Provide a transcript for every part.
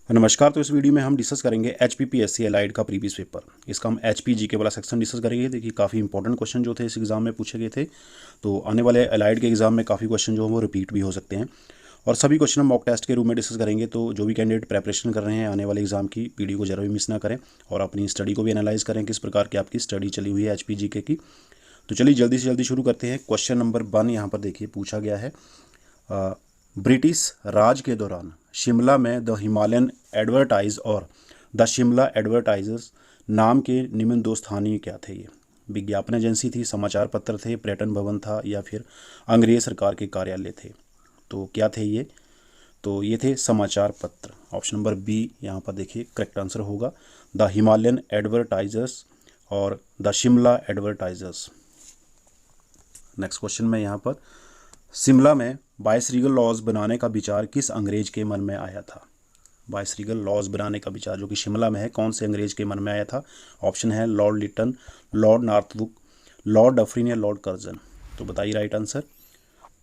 नमस्कार। तो इस वीडियो में हम डिस्कस करेंगे HPPSC एलाइड का प्रीवियस पेपर। इसका हम HPG के वाला सेक्शन डिस्कस करेंगे। देखिए काफ़ी इंपॉर्टेंट क्वेश्चन जो थे इस एग्जाम में पूछे गए थे। तो आने वाले एलाइड के एग्जाम में काफ़ी क्वेश्चन जो हैं वो रिपीट भी हो सकते हैं और सभी क्वेश्चन हम मॉक टेस्ट के रूप में डिस्कस करेंगे। तो जो भी कैंडिडेट प्रेपरेशन कर रहे हैं आने वाले एग्जाम की, वीडियो को जरा भी मिस ना करें और अपनी स्टडी को भी एनालाइज करें किस प्रकार की आपकी स्टडी चली हुई है HPG की। तो चलिए जल्दी से जल्दी शुरू करते हैं। क्वेश्चन नंबर 1 यहाँ पर देखिए पूछा गया है, ब्रिटिश राज के दौरान शिमला में द हिमालयन एडवर्टाइज और द शिमला एडवर्टाइजर्स नाम के निम्न दो स्थानीय क्या थे? ये विज्ञापन एजेंसी थी, समाचार पत्र थे, पर्यटन भवन था या फिर अंग्रेज सरकार के कार्यालय थे? तो क्या थे ये? तो ये थे समाचार पत्र। ऑप्शन नंबर बी यहाँ पर देखिए करेक्ट आंसर होगा, द हिमालयन एडवर्टाइजर्स और the Shimla advertisers. Next question में यहाँ पर, शिमला में वाइसरीगल लॉज बनाने का विचार किस अंग्रेज के मन में आया था? वाइसरीगल लॉज बनाने का विचार जो कि शिमला में है, कौन से अंग्रेज के मन में आया था? ऑप्शन है lord Lytton, lord Northbrook, lord Dufferin या लॉर्ड कर्जन। तो बताइए राइट आंसर।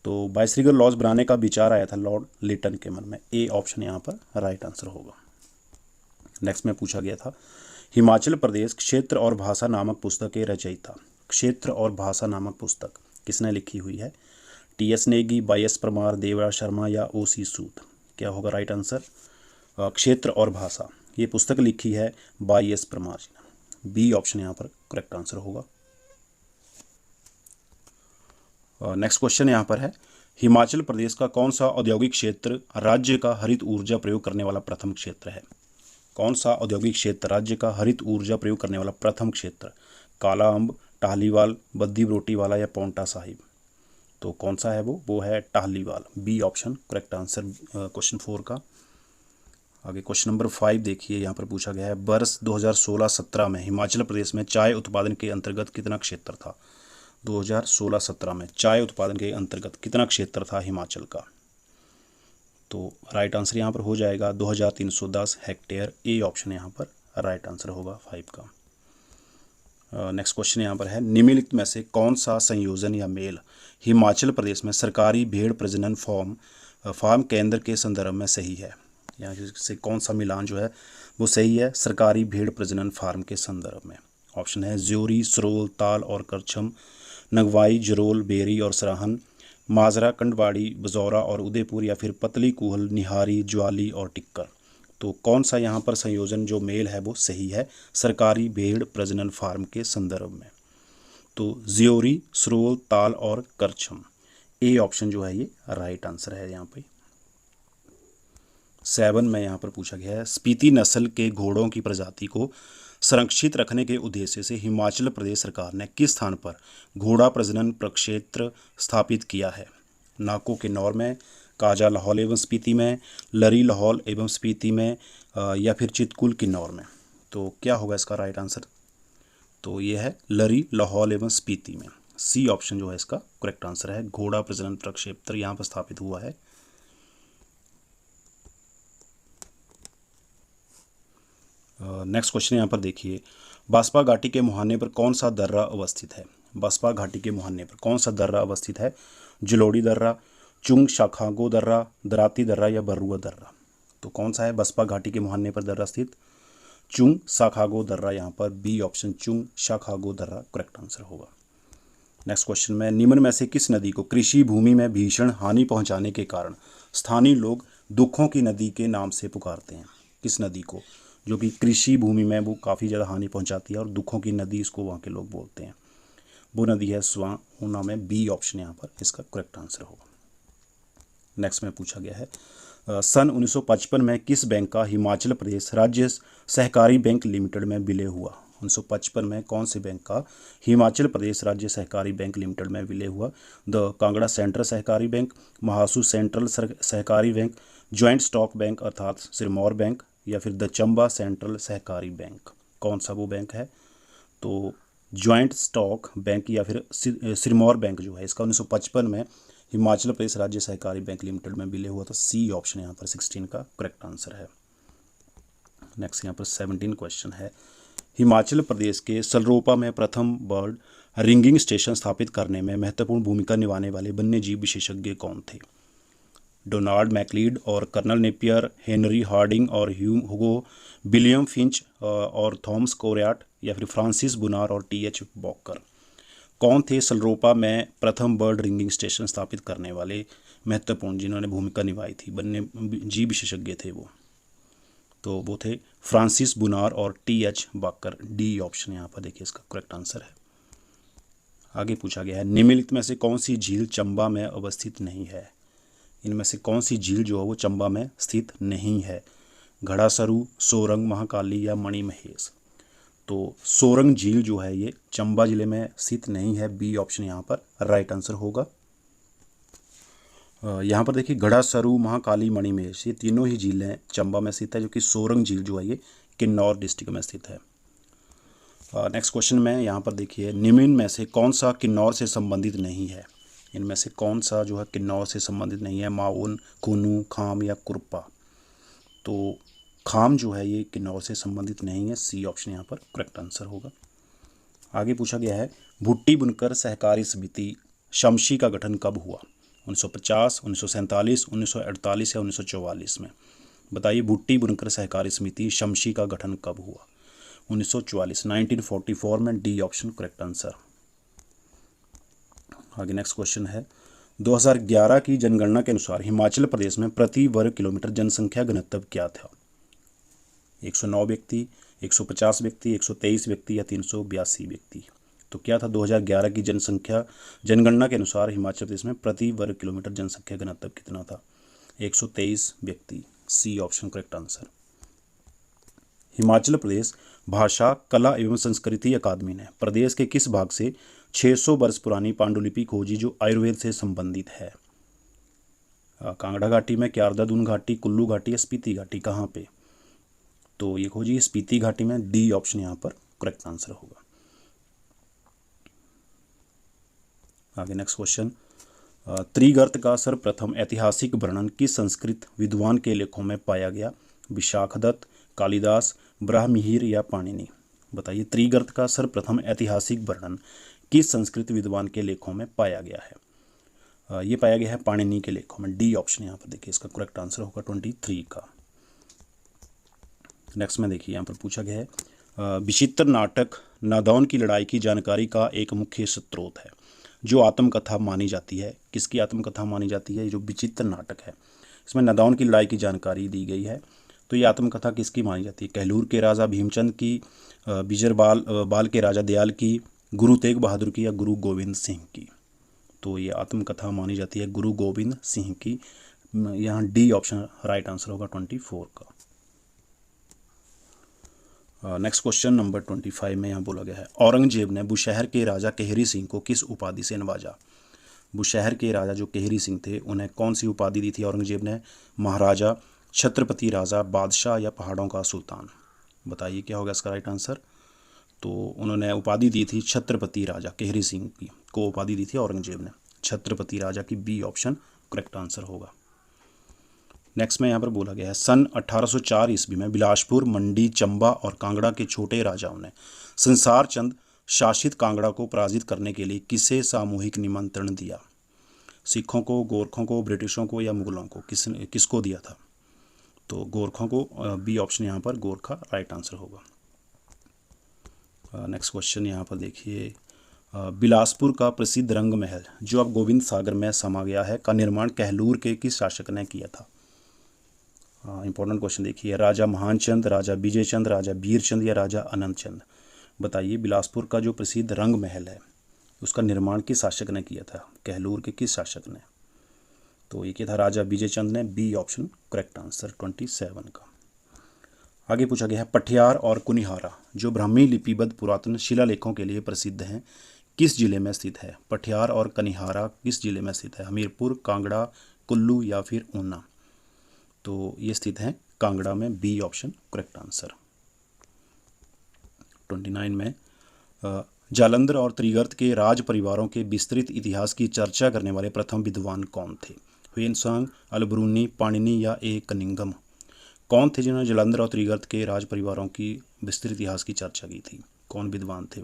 तो वाइसरीगल लॉज बनाने का विचार आया था लॉर्ड लिटन के मन में। ए ऑप्शन यहाँ पर राइट आंसर होगा। नेक्स्ट में पूछा गया था, हिमाचल प्रदेश क्षेत्र और भाषा नामक पुस्तक के रचयिता। क्षेत्र और भाषा नामक पुस्तक किसने लिखी हुई है? TS नेगी, YS परमार, देवराज शर्मा या OC सूद। क्या होगा राइट आंसर? क्षेत्र और भाषा ये पुस्तक लिखी है YS परमार जी ने। बी ऑप्शन यहाँ पर करेक्ट आंसर होगा। नेक्स्ट क्वेश्चन यहाँ पर है, हिमाचल प्रदेश का कौन सा औद्योगिक क्षेत्र राज्य का हरित ऊर्जा प्रयोग करने वाला प्रथम क्षेत्र है? कौन सा औद्योगिक क्षेत्र राज्य का हरित ऊर्जा प्रयोग करने वाला प्रथम क्षेत्र? काला अम्ब, टाहलीवाल, बद्दी बरोटीवाला या पांवटा साहिब। तो कौन सा है वो है Tahliwal. B option correct answer question 4 का। आगे क्वेश्चन नंबर 5 देखिए, यहाँ पर पूछा गया है, वर्ष 2016-17 में हिमाचल प्रदेश में चाय उत्पादन के अंतर्गत कितना क्षेत्र था? 2016-17 में चाय उत्पादन के अंतर्गत कितना क्षेत्र था हिमाचल का? तो राइट आंसर यहाँ पर हो जाएगा 2310 हेक्टेयर। ए ऑप्शन यहाँ पर राइट आंसर होगा 5 का। नेक्स्ट क्वेश्चन यहाँ पर है, निम्नलिखित में से कौन सा संयोजन या मेल हिमाचल प्रदेश में सरकारी भेड़ प्रजनन फार्म केंद्र के संदर्भ में सही है? यहाँ से कौन सा मिलान जो है वो सही है सरकारी भेड़ प्रजनन फार्म के संदर्भ में? ऑप्शन है ज्योरी, सरोल, ताल और करछम, नगवाई, जरोल, बेरी और सराहन, माजरा, कंडवाड़ी, बजौरा और उदयपुर या फिर पतली कूहल, निहारी, ज्वाली और टिक्कर। तो कौन सा यहाँ पर संयोजन जो मेल है वो सही है सरकारी भेड़ प्रजनन फार्म के संदर्भ में? तो ज्योरी, सरोल, ताल और करछम। ए ऑप्शन जो है ये राइट आंसर है यहाँ पे। 7 में यहाँ पर पूछा गया है, स्पीति नस्ल के घोड़ों की प्रजाति को संरक्षित रखने के उद्देश्य से हिमाचल प्रदेश सरकार ने किस स्थान पर घोड़ा प्रजनन प्रक्षेत्र स्थापित किया है? नाको किन्नौर में, काजा लाहौल एवं स्पीति में, लरी लाहौल एवं स्पीति में या फिर चितकुल किन्नौर में। तो क्या होगा इसका राइट आंसर? तो ये है लरी लाहौल एवं स्पीति में। सी ऑप्शन जो है इसका करेक्ट आंसर है, घोड़ा प्रजनन प्रक्षेत्र यहाँ पर स्थापित हुआ है। नेक्स्ट क्वेश्चन यहाँ पर देखिए, बास्पा घाटी के मुहाने पर कौन सा दर्रा अवस्थित है? बास्पा घाटी के मुहाने पर कौन सा दर्रा अवस्थित है? जलोड़ी दर्रा, चुंग शाखागो दर्रा, दराती दर्रा या बरुआ दर्रा। तो कौन सा है बास्पा घाटी के मुहाने पर दर्रा स्थित? चुंग शाखागो दर्रा। यहाँ पर बी ऑप्शन चुंग शाखागो दर्रा करेक्ट आंसर होगा। नेक्स्ट क्वेश्चन में, निम्न में से किस नदी को कृषि भूमि में भीषण हानि पहुंचाने के कारण स्थानीय लोग दुखों की नदी के नाम से पुकारते हैं? किस नदी को जो कि कृषि भूमि में वो काफ़ी ज़्यादा हानि पहुंचाती है और दुखों की नदी इसको वहाँ के लोग बोलते हैं? वो नदी है स्वां। ऊना में। बी ऑप्शन यहाँ पर इसका करेक्ट आंसर होगा। नेक्स्ट में पूछा गया है, सन 1955 में किस बैंक का हिमाचल प्रदेश राज्य सहकारी बैंक लिमिटेड में विलय हुआ? 1955 में कौन से बैंक का हिमाचल प्रदेश राज्य सहकारी बैंक लिमिटेड में विलय हुआ? द कांगड़ा सेंट्रल सहकारी बैंक, महासू सेंट्रल सहकारी बैंक, ज्वाइंट स्टॉक बैंक अर्थात सिरमौर बैंक या फिर द चंबा सेंट्रल सहकारी बैंक। कौन सा वो बैंक है? तो ज्वाइंट स्टॉक बैंक या फिर सिरमौर बैंक जो है इसका 1955 में हिमाचल प्रदेश राज्य सहकारी बैंक लिमिटेड में विलय हुआ था। सी ऑप्शन यहाँ पर 16 का करेक्ट आंसर है। नेक्स्ट यहाँ पर 17 क्वेश्चन है, हिमाचल प्रदेश के सलरोपा में प्रथम बर्ड रिंगिंग स्टेशन स्थापित करने में महत्वपूर्ण भूमिका निभाने वाले वन्य जीव विशेषज्ञ कौन थे? डोनाल्ड मैकलीड और कर्नल नेपियर, हेनरी हार्डिंग और ह्यूगो, विलियम फिंच और थॉमस कोरियाट, या फिर फ्रांसिस बुनार और टी.एच. बॉकर। कौन थे सलरोपा में प्रथम बर्ड रिंगिंग स्टेशन स्थापित करने वाले महत्वपूर्ण, जिन्होंने भूमिका निभाई थी, वन्य जीव विशेषज्ञ थे वो? तो वो थे फ्रांसिस बुनार और टी.एच. बॉकर। डी ऑप्शन यहाँ पर देखिए इसका करेक्ट आंसर है। आगे पूछा गया है, निम्नलिखित में से कौन सी झील चंबा में अवस्थित नहीं है? इनमें से कौन सी झील जो है वो चंबा में स्थित नहीं है? घड़ासरू, सोरंग, महाकाली या मणिमहेश? तो सोरंग झील जो है ये चंबा जिले में स्थित नहीं है। बी ऑप्शन यहाँ पर राइट आंसर होगा। यहाँ पर देखिए घड़ासरू, महाकाली, मणिमहेश, ये तीनों ही झीलें चंबा में स्थित है, जो कि सोरंग झील जो है ये किन्नौर डिस्ट्रिक्ट में स्थित है। नेक्स्ट क्वेश्चन में यहाँ पर देखिए, निम्न में से कौन सा किन्नौर से संबंधित नहीं है? इनमें से कौन सा जो है किन्नौर से संबंधित नहीं है? माउन, कुनू, खाम या कुरपा? तो खाम जो है ये किन्नौर से संबंधित नहीं है। सी ऑप्शन यहाँ पर करेक्ट आंसर होगा। आगे पूछा गया है, भुट्टी बुनकर सहकारी समिति शमशी का गठन कब हुआ? 1950, 1947, 1948 या 1944 में? बताइए, भुट्टी बुनकर सहकारी समिति शमशी का गठन कब हुआ? 1944, 1944 में। D option correct answer. आगे नेक्स्ट क्वेश्चन है, 2011 की जनगणना के अनुसार हिमाचल प्रदेश में प्रति वर्ग किलोमीटर जनसंख्या घनत्व क्या था? 109 व्यक्ति, 150 व्यक्ति, 123 व्यक्ति या 382 व्यक्ति? तो क्या था 2011 की जनगणना के अनुसार हिमाचल प्रदेश में प्रति वर्ग किलोमीटर जनसंख्या घनत्व कितना था? 123 व्यक्ति। C option correct answer. Himachal Pradesh भाषा, कला एवं संस्कृति अकादमी ने प्रदेश के किस भाग से 600 वर्ष पुरानी पांडुलिपि खोजी जो आयुर्वेद से संबंधित है? कांगड़ा घाटी में, क्यारदा-दून घाटी, कुल्लू घाटी या स्पीति घाटी? कहाँ पे? तो ये खोजी स्पीति घाटी में। डी ऑप्शन यहाँ पर करेक्ट आंसर होगा। आगे नेक्स्ट क्वेश्चन, त्रिगर्त का सर्वप्रथम ऐतिहासिक वर्णन किस संस्कृत विद्वान के लेखों में पाया गया? विशाखदत्त, कालिदास, ब्राह्मणिहिर या पाणिनि? बताइए, त्रिगर्त का सर्वप्रथम ऐतिहासिक वर्णन किस संस्कृत विद्वान के लेखों में पाया गया है? ये पाया गया है पाणिनि के लेखों में। डी ऑप्शन यहाँ पर देखिए इसका करेक्ट आंसर होगा 23 का। नेक्स्ट में देखिए यहाँ पर पूछा गया है, विचित्र नाटक नादौन की लड़ाई की जानकारी का एक मुख्य स्रोत है जो आत्मकथा मानी जाती है। किसकी आत्मकथा मानी जाती है? जो विचित्र नाटक है इसमें नादौन की लड़ाई की जानकारी दी गई है। तो ये आत्मकथा किसकी मानी जाती है? कहलूर के राजा भीमचंद की, बिजरबाल के राजा दयाल की, गुरु तेग बहादुर की या गुरु गोविंद सिंह की? तो ये आत्मकथा मानी जाती है गुरु गोविंद सिंह की। यहाँ डी ऑप्शन राइट आंसर होगा 24 का। नेक्स्ट क्वेश्चन नंबर 25 में यहाँ बोला गया है, औरंगजेब ने बुशहर के राजा केहरी सिंह को किस उपाधि से नवाजा? बुशहर के राजा जो केहरी सिंह थे उन्हें कौन सी उपाधि दी थी औरंगजेब ने? महाराजा, छत्रपति राजा, बादशाह या पहाड़ों का सुल्तान? बताइए क्या होगा इसका राइट आंसर। तो उन्होंने उपाधि दी थी छत्रपति राजा, केहरी सिंह की को उपाधि दी थी औरंगजेब ने छत्रपति राजा की। बी ऑप्शन करेक्ट आंसर होगा। नेक्स्ट में यहाँ पर बोला गया है, सन 1804 ईस्वी में बिलासपुर, मंडी, चंबा और कांगड़ा के छोटे राजाओं ने संसार चंद शासित कांगड़ा को पराजित करने के लिए किसे सामूहिक निमंत्रण दिया? सिखों को, गोरखों को, ब्रिटिशों को या मुगलों को? किसको दिया था? तो गोरखों को। बी ऑप्शन यहाँ पर गोरखा राइट आंसर होगा। नेक्स्ट क्वेश्चन यहाँ पर देखिए, बिलासपुर का प्रसिद्ध रंग महल जो अब गोविंद सागर में समा गया है का निर्माण कहलूर के किस शासक ने किया था? इंपॉर्टेंट क्वेश्चन देखिए, राजा महानचंद, राजा विजय चंद, राजा वीरचंद या राजा अनंत चंद? बताइए, बिलासपुर का जो प्रसिद्ध रंग महल है उसका निर्माण किस शासक ने किया था? कहलूर के किस शासक ने? तो ये क्या था? राजा विजय चंद ने। बी ऑप्शन करेक्ट आंसर 27 का। आगे पूछा गया है, पठियार और कुनिहारा जो ब्राह्मी लिपिबद्ध पुरातन शिलालेखों के लिए प्रसिद्ध हैं किस जिले में स्थित है? पठियार और कनिहारा किस जिले में स्थित है? हमीरपुर, कांगड़ा, कुल्लू या फिर ऊना? तो ये स्थित है कांगड़ा में। B option correct answer. 29 में, जालंधर और त्रिगर्त के राज परिवारों के विस्तृत इतिहास की चर्चा करने वाले प्रथम विद्वान कौन थे? ह्वेनसांग, अलबरूनी, पाणिनि या ए कनिंघम? कौन थे जिन्होंने जालंधर और त्रिगर्त के राज परिवारों की विस्तृत इतिहास की चर्चा की थी? कौन विद्वान थे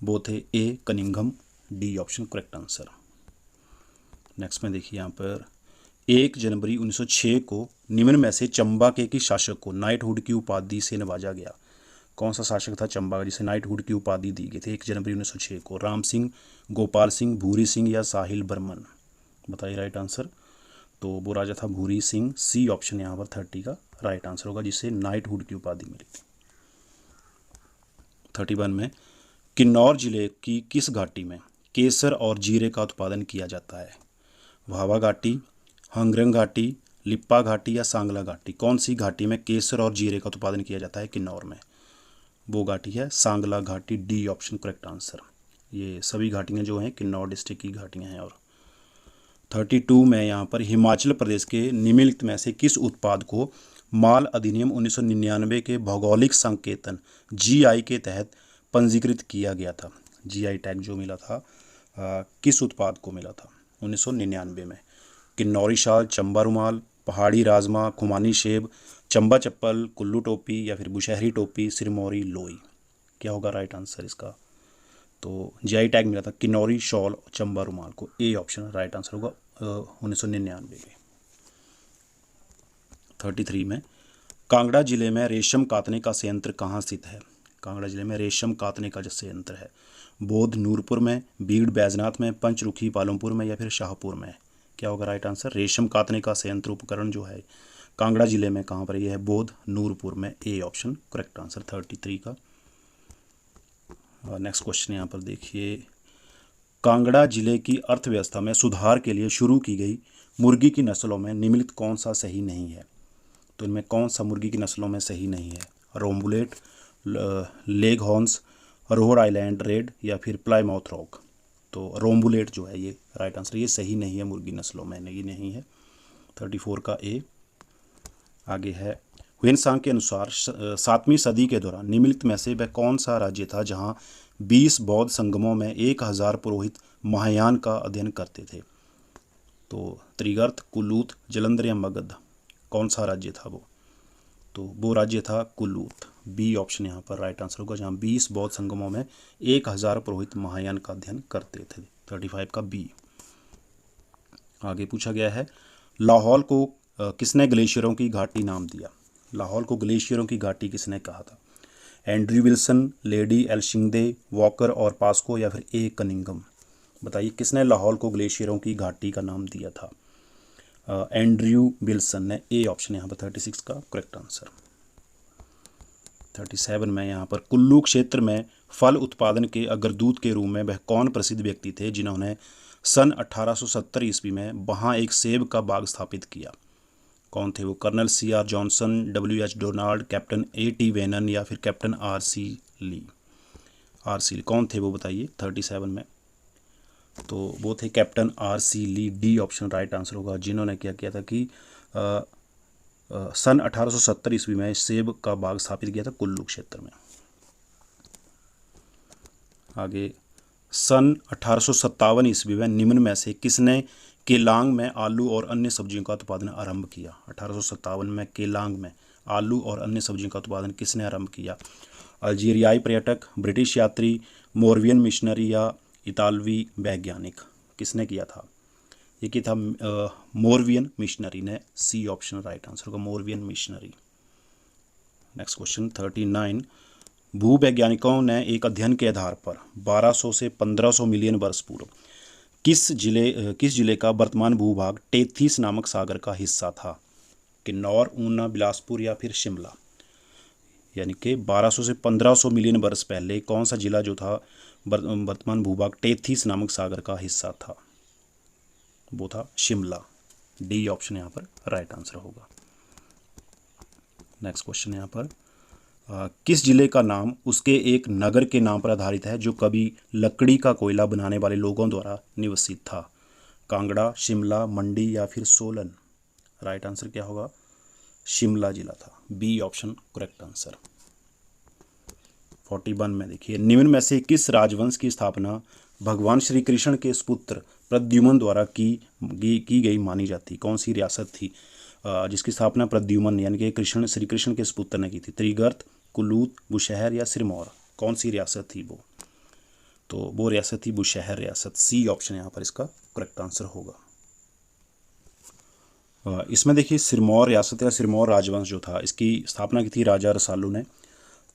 वो थे A Cunningham. D option correct answer. Next में देखिए यहाँ पर, 1 जनवरी 1906 को निम्न में से चंबा के किस शासक को नाइटहुड की उपाधि से नवाजा गया? कौन सा शासक था चंबा का जिसे नाइटहुड की उपाधि दी गई थी 1 जनवरी 1906 को? राम सिंह, गोपाल सिंह, भूरी सिंह या साहिल बर्मन? बताइए राइट आंसर। तो वो राजा था भूरी सिंह। सी ऑप्शन यहाँ पर 30 का राइट आंसर होगा, जिससे नाइटहुड की उपाधि मिली थी। 31 में किन्नौर जिले की किस घाटी में केसर और जीरे का उत्पादन किया जाता है? भावा घाटी, हंगरंग घाटी, लिप्पा घाटी या सांगला घाटी? कौन सी घाटी में केसर और जीरे का उत्पादन किया जाता है किन्नौर में? वो घाटी है सांगला घाटी। D option correct answer. ये सभी घाटियाँ जो हैं किन्नौर डिस्ट्रिक्ट की घाटियाँ हैं। और 32 में यहाँ पर हिमाचल प्रदेश के निम्नलिखित में से किस उत्पाद को माल अधिनियम 1999 के भौगोलिक संकेतन जीआई के तहत पंजीकृत किया गया था? जीआई टैग जो मिला था किस उत्पाद को मिला था 1999 में? किन्नौरी शाल, चंबा रुमाल, पहाड़ी राजमा, खुमानी सेब, चंबा चप्पल, कुल्लू टोपी या फिर बुशहरी टोपी, सिरमौरी लोई? क्या होगा राइट आंसर इसका? तो जीआई टैग मिला था किन्नौरी शॉल, चंबा रुमाल को। ए ऑप्शन राइट आंसर होगा 1999 में। 33 में कांगड़ा जिले में रेशम कातने का संयंत्र कहाँ स्थित है? कांगड़ा जिले में रेशम कातने का जो संयंत्र है बोध नूरपुर में, बीड़ बैजनाथ में, पंचरुखी पालमपुर में या फिर शाहपुर में? क्या होगा राइट आंसर? रेशम कातने का संयंत्र उपकरण जो है कांगड़ा जिले में कहाँ पर? यह है बोध नूरपुर में। ए ऑप्शन करेक्ट आंसर 33 का। नेक्स्ट क्वेश्चन यहाँ पर देखिए, कांगड़ा जिले की अर्थव्यवस्था में सुधार के लिए शुरू की गई मुर्गी की नस्लों में निम्नलिखित कौन सा सही नहीं है? तो इनमें कौन सा मुर्गी की नस्लों में सही नहीं है? रोम्बुलेट, leghorns, Rhode Island Red या फिर प्लाईमाउथ रॉक? तो रोम्बुलेट जो है ये राइट आंसर, ये सही नहीं है मुर्गी नस्लों में, ये नहीं है। 34 का ए। आगे है ह्वेनसांग के अनुसार 7वीं सदी के दौरान निम्नलिखित में से वह कौन सा राज्य था जहां 20 बौद्ध संगमों में 1000 पुरोहित महायान का अध्ययन करते थे? तो त्रिगर्त, कुल्लूत, जलंधर या मगध? कौन सा राज्य था वो? तो वो राज्य था कुल्लूत। बी ऑप्शन यहाँ पर राइट आंसर होगा, जहाँ 20 बौद्ध संगमों में 1000 पुरोहित महायान का अध्ययन करते थे। 35 का बी। आगे पूछा गया है लाहौल को किसने ग्लेशियरों की घाटी नाम दिया? लाहौल को ग्लेशियरों की घाटी किसने कहा था? एंड्रयू विल्सन, लेडी एल्शिंगदे, वॉकर और पास्को या फिर ए कनिंगम? बताइए किसने लाहौल को ग्लेशियरों की घाटी का नाम दिया था? एंड्रयू विल्सन ने। ए ऑप्शन यहाँ पर 36 का करेक्ट आंसर। 37 में यहाँ पर कुल्लू क्षेत्र में फल उत्पादन के अग्रदूत के रूप में वह कौन प्रसिद्ध व्यक्ति थे जिन्होंने सन 1870 ईस्वी में वहाँ एक सेब का बाग स्थापित किया? कौन थे वो? Colonel CR Johnson, WH Donald, captain AT वेनन या फिर captain RC Lee? RC Lee कौन थे वो बताइए 37 में? तो वो थे captain RC Lee. D option right answer होगा, जिन्होंने क्या किया था कि सन 1870 ईस्वी में सेब का बाग स्थापित किया था कुल्लू क्षेत्र में। आगे सन 1857 ईस्वी में निम्न में से किसने केलांग में आलू और अन्य सब्जियों का उत्पादन आरंभ किया? 1857 में केलांग में आलू और अन्य सब्जियों का उत्पादन किसने आरंभ किया? अल्जीरियाई पर्यटक, ब्रिटिश यात्री, मोरवियन मिशनरी या इतालवी वैज्ञानिक? किसने किया था? ये क्या था? मोरवियन मिशनरी ने। सी ऑप्शन राइट आंसर होगा, मोरवियन मिशनरी। नेक्स्ट क्वेश्चन 39, भूवैज्ञानिकों ने एक अध्ययन के आधार पर 1200 से 1500 मिलियन वर्ष पूर्व किस जिले का वर्तमान भूभाग टेथीस नामक सागर का हिस्सा था? किन्नौर, ऊना, बिलासपुर या फिर शिमला? यानी कि 1200 से 1500 मिलियन वर्ष पहले कौन सा जिला जो था वर्तमान भूभाग टेथीस नामक सागर का हिस्सा था? वो था शिमला। डी ऑप्शन यहाँ पर राइट आंसर होगा। नेक्स्ट क्वेश्चन यहाँ पर किस जिले का नाम उसके एक नगर के नाम पर आधारित है जो कभी लकड़ी का कोयला बनाने वाले लोगों द्वारा निवसित था? कांगड़ा, शिमला, मंडी या फिर सोलन? राइट आंसर क्या होगा? शिमला जिला था। B option correct answer. 41 में देखिए निम्न में से किस राजवंश की स्थापना भगवान श्री कृष्ण के सुपुत्र प्रद्युम्न द्वारा की गई मानी जाती? कौन सी रियासत थी जिसकी स्थापना प्रद्युम्न यानी कि श्री कृष्ण के सुपुत्र ने की थी? त्रिगर्त, कुल्लूत, बुशहर या सिरमौर? कौन सी रियासत थी वो? तो वो रियासत थी बुशहर रियासत। सी ऑप्शन यहाँ पर इसका करेक्ट आंसर होगा। इसमें देखिए सिरमौर रियासत या सिरमौर राजवंश जो था इसकी स्थापना की थी राजा रसालू ने।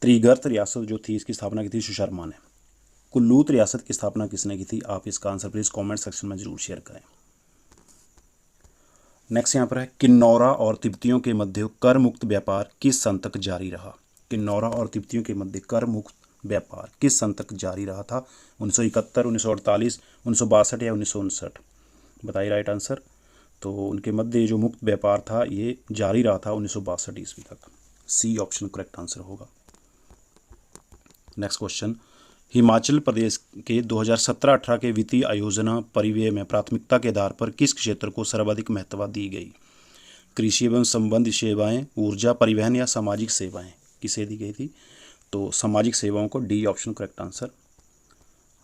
त्रिगर्त रियासत जो थी इसकी स्थापना की थी सुशर्मा ने। कुल्लूत रियासत की स्थापना किसने की थी? आप इसका आंसर प्लीज़ कमेंट सेक्शन में जरूर शेयर करें। नेक्स्ट यहाँ पर है किन्नौरा और तिब्बतियों के मध्य कर मुक्त व्यापार किस सन तक जारी रहा? किन्नौरा और तिब्बतियों के मध्य कर मुक्त व्यापार किस सन तक जारी रहा था? 1971, 1948, 1962 या 1959? बताइए राइट आंसर। तो उनके मध्य जो मुक्त व्यापार था ये जारी रहा था 1962 ईस्वी तक। सी ऑप्शन करेक्ट आंसर होगा। नेक्स्ट क्वेश्चन, हिमाचल प्रदेश के 2017-18 के वित्तीय आयोजना परिव्यय में प्राथमिकता के आधार पर किस क्षेत्र को सर्वाधिक महत्व दी गई? कृषि एवं संबंधित सेवाएं, ऊर्जा, परिवहन या सामाजिक सेवाएं? किसे दी गई थी? तो सामाजिक सेवाओं को, डी ऑप्शन करेक्ट आंसर।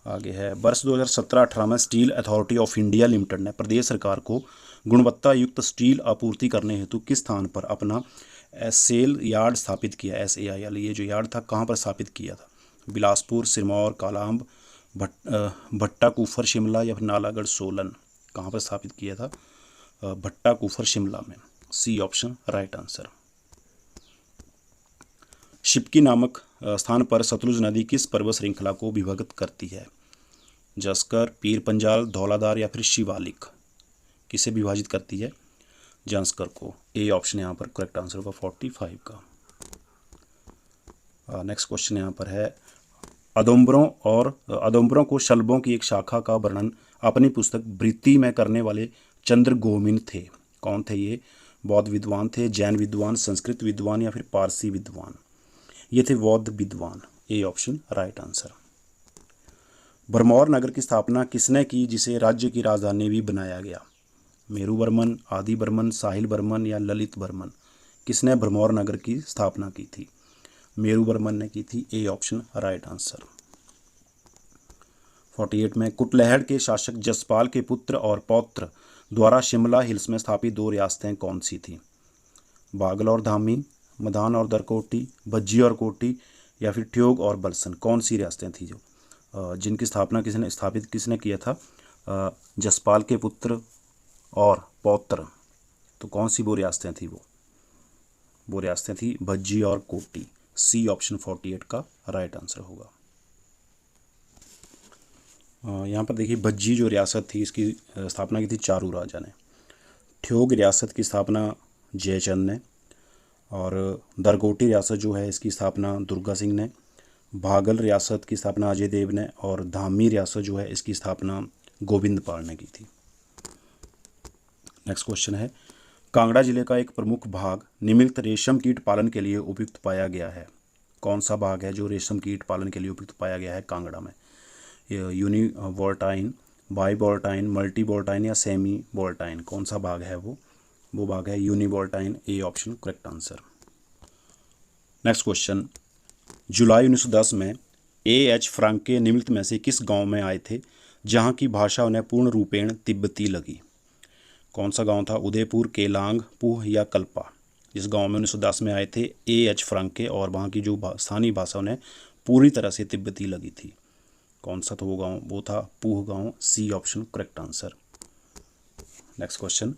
आगे है, वर्ष 2017-18 में steel authority of India limited ने प्रदेश सरकार को गुणवत्ता युक्त स्टील आपूर्ति करने हेतु किस स्थान पर अपना सेल यार्ड स्थापित किया? SAIL, ये जो यार्ड था कहाँ पर स्थापित किया था? बिलासपुर, सिरमौर, कालाअंब, भट्टा कुफर शिमला या फिर नालागढ़ सोलन? कहाँ पर स्थापित किया था? भट्टा कुफर शिमला में। C option right answer. Shipki नामक स्थान पर सतलुज नदी किस पर्वत श्रृंखला को विभक्त करती है? जस्कर, पीर पंजाल, धौलाधार या फिर शिवालिक? किसे विभाजित करती है? जंस्कर को। ए ऑप्शन यहाँ पर करेक्ट आंसर होगा 45 का। नेक्स्ट क्वेश्चन यहाँ पर है, अदोम्बरों को शलभों की एक शाखा का वर्णन अपनी पुस्तक वृत्ति में करने वाले चंद्रगोमिन थे। कौन थे ये? बौद्ध विद्वान थे, जैन विद्वान, संस्कृत विद्वान या फिर पारसी विद्वान? ये थे बौद्ध विद्वान। A option right answer. Bharmour नगर की स्थापना किसने की जिसे राज्य की राजधानी भी बनाया गया? मेरू वर्मन, आदि वर्मन, साहिल वर्मन या ललित वर्मन? किसने भरमौर नगर की स्थापना की थी? मेरू वर्मन ने की थी। ए ऑप्शन राइट आंसर। 48 में कुटलैहड़ के शासक जसपाल के पुत्र और पौत्र द्वारा शिमला हिल्स में स्थापित 2 रियासतें कौन सी थीं? बागल और धामी, मधान और दरकोटी, भज्जी और कोटी या फिर ठियोग और बलसन? कौन सी रियासतें थी जो जिनकी स्थापना किसने किया था? जसपाल के पुत्र और पौत्र। तो कौन सी वो रियासतें थी? वो रियासतें थी भज्जी और कोटी। सी ऑप्शन 48 का राइट आंसर होगा। यहाँ पर देखिए भज्जी जो रियासत थी इसकी स्थापना की थी चारू राजा ने। ठियोग रियासत की स्थापना जयचंद ने, और दरकोटी रियासत जो है इसकी स्थापना दुर्गा सिंह ने। भागल रियासत की स्थापना अजय देव ने, और धामी रियासत जो है इसकी स्थापना गोविंद पाल ने की थी। नेक्स्ट क्वेश्चन है, कांगड़ा जिले का एक प्रमुख भाग निम्नलिखित रेशम कीट पालन के लिए उपयुक्त पाया गया है? कौन सा भाग है जो रेशम कीट पालन के लिए उपयुक्त पाया गया है कांगड़ा में? यूनिवोल्टाइन, बाइवोल्टाइन, मल्टीवोल्टाइन या सेमी वोल्टाइन? कौन सा भाग है वो भाग है univoltine. A option correct answer. Next question, जुलाई 1910 में A.H. फ्रांके निम्नलिखित में से किस गांव में आए थे जहां की भाषा उन्हें पूर्ण रूपेण तिब्बती लगी? कौन सा गांव था? उदयपुर, केलांग, पूह या कल्पा? जिस गांव में 1910 में आए थे A.H. फ्रांके और वहां की जो स्थानीय भाषा उन्हें पूरी तरह से तिब्बती लगी थी, कौन सा था वो गाँव? वो था पूह गाँव। C option correct answer. Next question,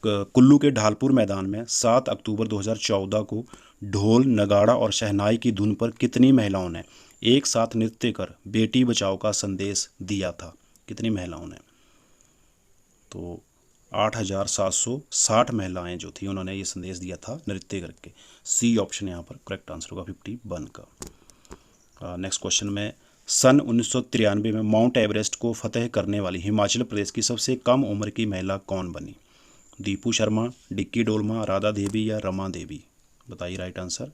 Kullu के ढालपुर मैदान में 7 अक्टूबर 2014 को ढोल, नगाड़ा और शहनाई की धुन पर कितनी महिलाओं ने एक साथ नृत्य कर बेटी बचाओ का संदेश दिया था? कितनी महिलाओं ने? तो 8,760 महिलाएं जो थी उन्होंने ये संदेश दिया था नृत्य करके। सी ऑप्शन यहाँ पर करेक्ट आंसर होगा 51 का। नेक्स्ट क्वेश्चन में, सन 1993 में माउंट एवरेस्ट को फतह करने वाली हिमाचल प्रदेश की सबसे कम उम्र की महिला कौन बनी? दीपू शर्मा, डिक्की डोलमा, राधा देवी या रमा देवी? बताइए राइट आंसर।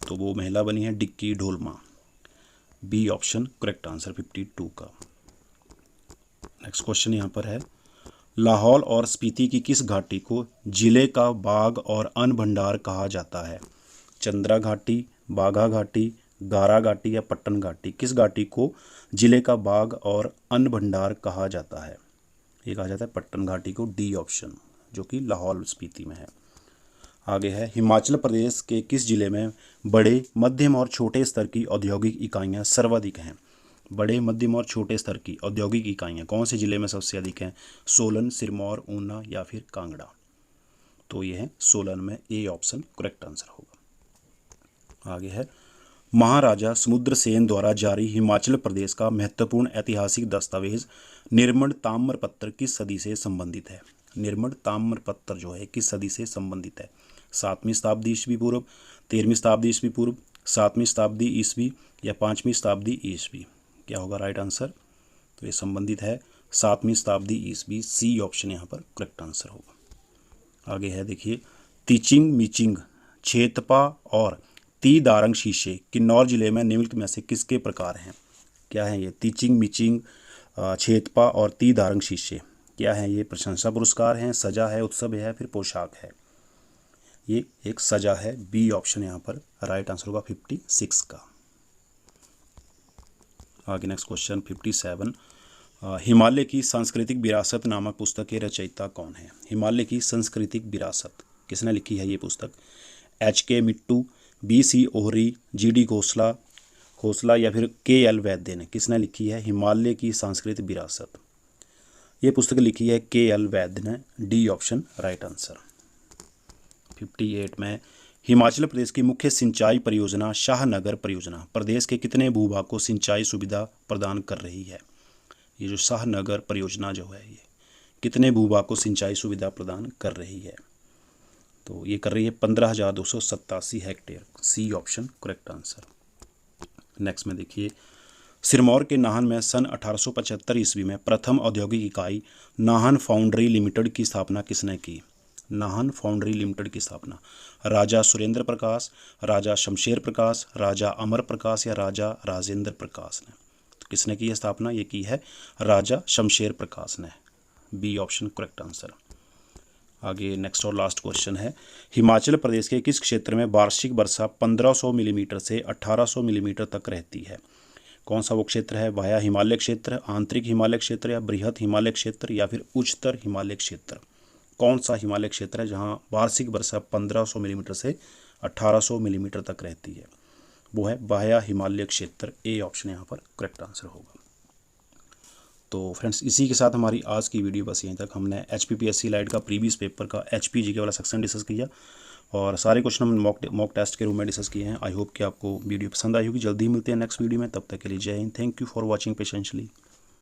तो वो महिला बनी है dicky Dolma. B option correct answer 52 का। नेक्स्ट क्वेश्चन यहाँ पर है, लाहौल और स्पीति की किस घाटी को जिले का बाग और अन्न भंडार कहा जाता है? चंद्रा घाटी, बाघा घाटी, गारा घाटी या पट्टन घाटी? किस घाटी को जिले का बाग और अन्न भंडार कहा जाता है? ये कहा जाता है पट्टन घाटी को। डी ऑप्शन, जो कि लाहौल स्पीति में है। आगे है, हिमाचल प्रदेश के किस जिले में बड़े, मध्यम और छोटे स्तर की औद्योगिक इकाइयां सर्वाधिक हैं? बड़े, मध्यम और छोटे स्तर की औद्योगिक इकाइयां कौन से जिले में सबसे अधिक हैं? सोलन, सिरमौर, ऊना या फिर कांगड़ा? तो ये है सोलन में, ए ऑप्शन करेक्ट आंसर होगा। आगे है महाराजा समुद्रसेन द्वारा जारी हिमाचल प्रदेश का महत्वपूर्ण ऐतिहासिक दस्तावेज निर्मल ताम्रपत्र किस सदी से संबंधित है। निर्मल ताम्रपत्र जो है किस सदी से संबंधित है। 7वीं शताब्दी ईस्वी पूर्व, 13वीं शताब्दी ईस्वी पूर्व, 7वीं शताब्दी ईस्वी या 5वीं शताब्दी ईस्वी। क्या होगा राइट आंसर। तो ये संबंधित है 7वीं शताब्दी ईस्वी, सी ऑप्शन यहाँ पर करेक्ट आंसर होगा। आगे है देखिए तीचिंग मीचिंग छेतपा और ती दारंग शीशे किन्नौर जिले में निम्नलिखित में से किसके प्रकार हैं। क्या है ये तीचिंग मीचिंग छेतपा और ती दारंग शीशे। क्या है ये प्रशंसा पुरस्कार हैं, सजा है, उत्सव है, फिर पोशाक है। ये एक सजा है, बी ऑप्शन यहाँ पर राइट आंसर होगा 56 का। आगे नेक्स्ट क्वेश्चन 57 हिमालय की सांस्कृतिक विरासत नामक पुस्तक के रचयिता कौन है। हिमालय की सांस्कृतिक विरासत किसने लिखी है ये पुस्तक। HK मिट्टू, BC ओहरी, GD खोसला या फिर KL वैद्य ने किसने लिखी है हिमालय की सांस्कृतिक विरासत। ये पुस्तक लिखी है KL वैद्य ने, डी ऑप्शन राइट आंसर। 58 में हिमाचल प्रदेश की मुख्य सिंचाई परियोजना शाहनगर परियोजना प्रदेश के कितने भूभाग को सिंचाई सुविधा प्रदान कर रही है। ये जो शाहनगर परियोजना जो है ये कितने भूभाग को सिंचाई सुविधा प्रदान कर रही है। तो ये कर रही है 15,287 hectare, C option correct answer. Next में देखिए सिरमौर के नाहन में सन 1875 ईस्वी में प्रथम औद्योगिक इकाई नाहन फाउंड्री लिमिटेड की स्थापना किसने की। नाहन फाउंड्री लिमिटेड की स्थापना राजा सुरेंद्र प्रकाश, राजा शमशेर प्रकाश, राजा अमर प्रकाश या राजा राजेंद्र प्रकाश ने। तो किसने की है स्थापना, ये की है राजा शमशेर प्रकाश ने, बी ऑप्शन करेक्ट आंसर। आगे नेक्स्ट और लास्ट क्वेश्चन है हिमाचल प्रदेश के किस क्षेत्र में वार्षिक वर्षा 1500 मिलीमीटर से 1800 मिलीमीटर तक रहती है। कौन सा वो क्षेत्र है, वाया हिमालय क्षेत्र, आंतरिक हिमालय क्षेत्र या बृहत हिमालय क्षेत्र या फिर उच्चतर हिमालय क्षेत्र। कौन सा हिमालय क्षेत्र है जहां वार्षिक वर्षा 1500 मिलीमीटर से 1800 मिलीमीटर तक रहती है। वो है वाया हिमालय क्षेत्र, ए ऑप्शन यहाँ पर करेक्ट आंसर होगा। तो फ्रेंड्स इसी के साथ हमारी आज की वीडियो बस यहीं तक। हमने HPPSC एलाइड का प्रीवियस पेपर का HPGK वाला सेक्शन डिस्कस किया और सारे क्वेश्चन हम मॉक टेस्ट के रूप में डिस्कस किए हैं। आई होप कि आपको वीडियो पसंद आई होगी। जल्दी ही मिलते हैं नेक्स्ट वीडियो में, तब तक के लिए जय हिंद। Thank you for watching पेशेंशली।